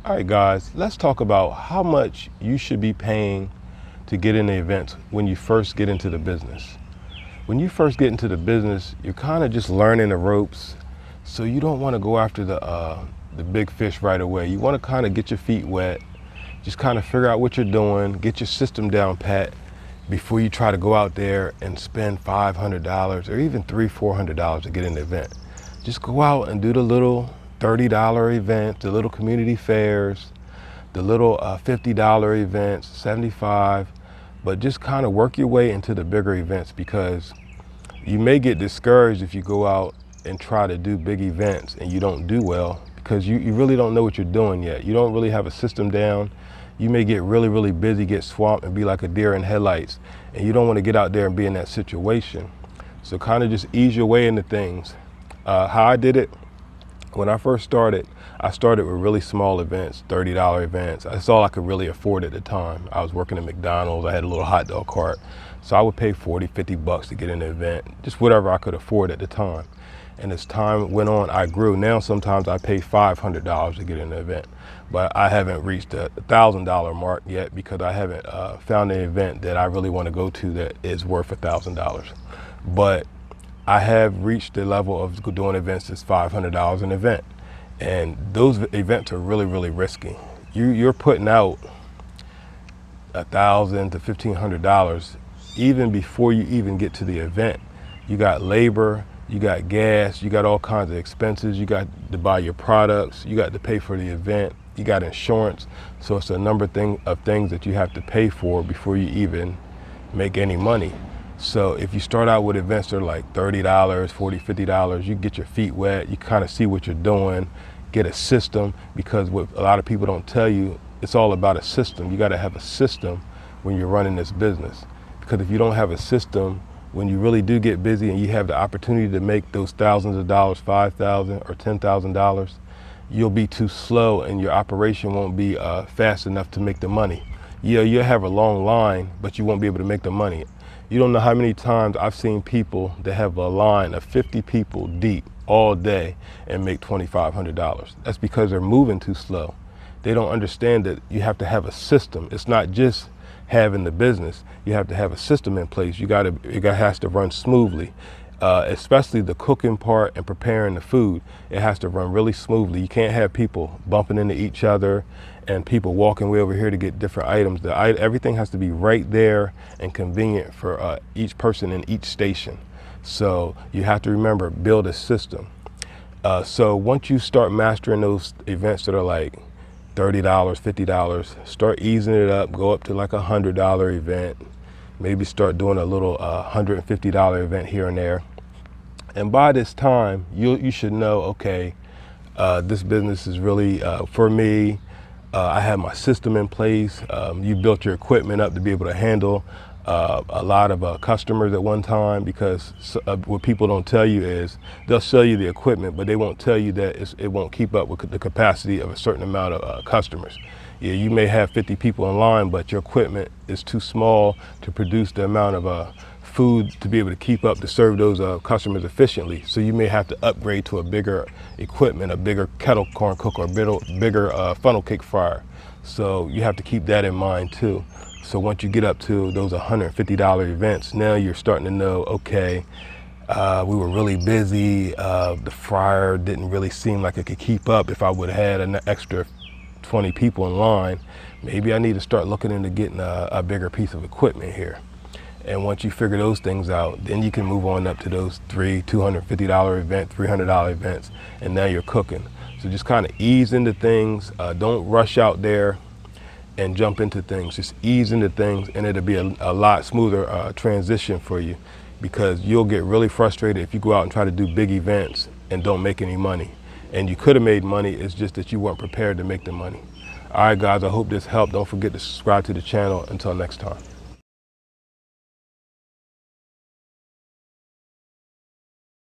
All right, guys, let's talk about how much you should be paying to get in the events when you first get into the business. When you first get into the business, you're kind of just learning the ropes, so you don't want to go after the big fish right away. You want to kind of get your feet wet, just kind of figure out what you're doing, get your system down pat before you try to go out there and spend $500 or even $300-400 to get in the event. Just go out and do the little $30 events, the little community fairs, the little $50 events, $75, but just kind of work your way into the bigger events, because you may get discouraged if you go out and try to do big events and you don't do well, because you really don't know what you're doing yet. You don't really have a system down. You may get really busy, get swamped, and be like a deer in headlights, and you don't want to get out there and be in that situation. So kind of just ease your way into things. How I did it, when I first started, I started with really small events, $30 events. That's all I could really afford at the time. I was working at McDonald's. I had a little hot dog cart. So I would pay $40-50 to get in the event, just whatever I could afford at the time. And as time went on, I grew. Now sometimes I pay $500 to get in the event, but I haven't reached the $1,000 mark yet, because I haven't found an event that I really want to go to that is worth $1,000. But I have reached the level of doing events that's $500 an event. And those events are really risky. You're putting out $1,000 to $1,500 even before you even get to the event. You got labor, you got gas, you got all kinds of expenses, you got to buy your products, you got to pay for the event, you got insurance. So it's a number of things that you have to pay for before you even make any money. So if you start out with events that are like $30, $40, $50, you get your feet wet, you kind of see what you're doing, get a system, because what a lot of people don't tell you, it's all about a system. You got to have a system when you're running this business, because if you don't have a system, when you really do get busy and you have the opportunity to make those thousands of dollars, $5,000 or $10,000, you'll be too slow and your operation won't be fast enough to make the money. Yeah, you'll have a long line, but you won't be able to make the money. You don't know how many times I've seen people that have a line of 50 people deep all day and make $2,500. That's because they're moving too slow. They don't understand that you have to have a system. It's not just having the business. You have to have a system in place. It has to run smoothly, especially the cooking part and preparing the food. It has to run really smoothly. You can't have people bumping into each other and people walking way over here to get different items. Everything has to be right there and convenient for each person in each station. So you have to remember, build a system. So once you start mastering those events that are like $30, $50, start easing it up, go up to like $100 event, maybe start doing a little $150 event here and there. And by this time, you should know, okay, this business is really for me. I have my system in place. You built your equipment up to be able to handle a lot of customers at one time, because what people don't tell you is they'll sell you the equipment, but they won't tell you that it won't keep up with the capacity of a certain amount of customers. Yeah, you may have 50 people in line, but your equipment is too small to produce the amount of food to be able to keep up to serve those customers efficiently. So you may have to upgrade to a bigger equipment, a bigger kettle corn cooker, or bigger funnel cake fryer. So you have to keep that in mind too. So once you get up to those $150 events, now you're starting to know, okay, we were really busy. The fryer didn't really seem like it could keep up. If I would have had an extra 20 people in line, maybe I need to start looking into getting a bigger piece of equipment here. And once you figure those things out, then you can move on up to those $250 event, $300 events, and now you're cooking. So just kind of ease into things. Don't rush out there and jump into things. Just ease into things, and it'll be a lot smoother transition for you, because you'll get really frustrated if you go out and try to do big events and don't make any money. And you could have made money, it's just that you weren't prepared to make the money. All right, guys, I hope this helped. Don't forget to subscribe to the channel. Until next time.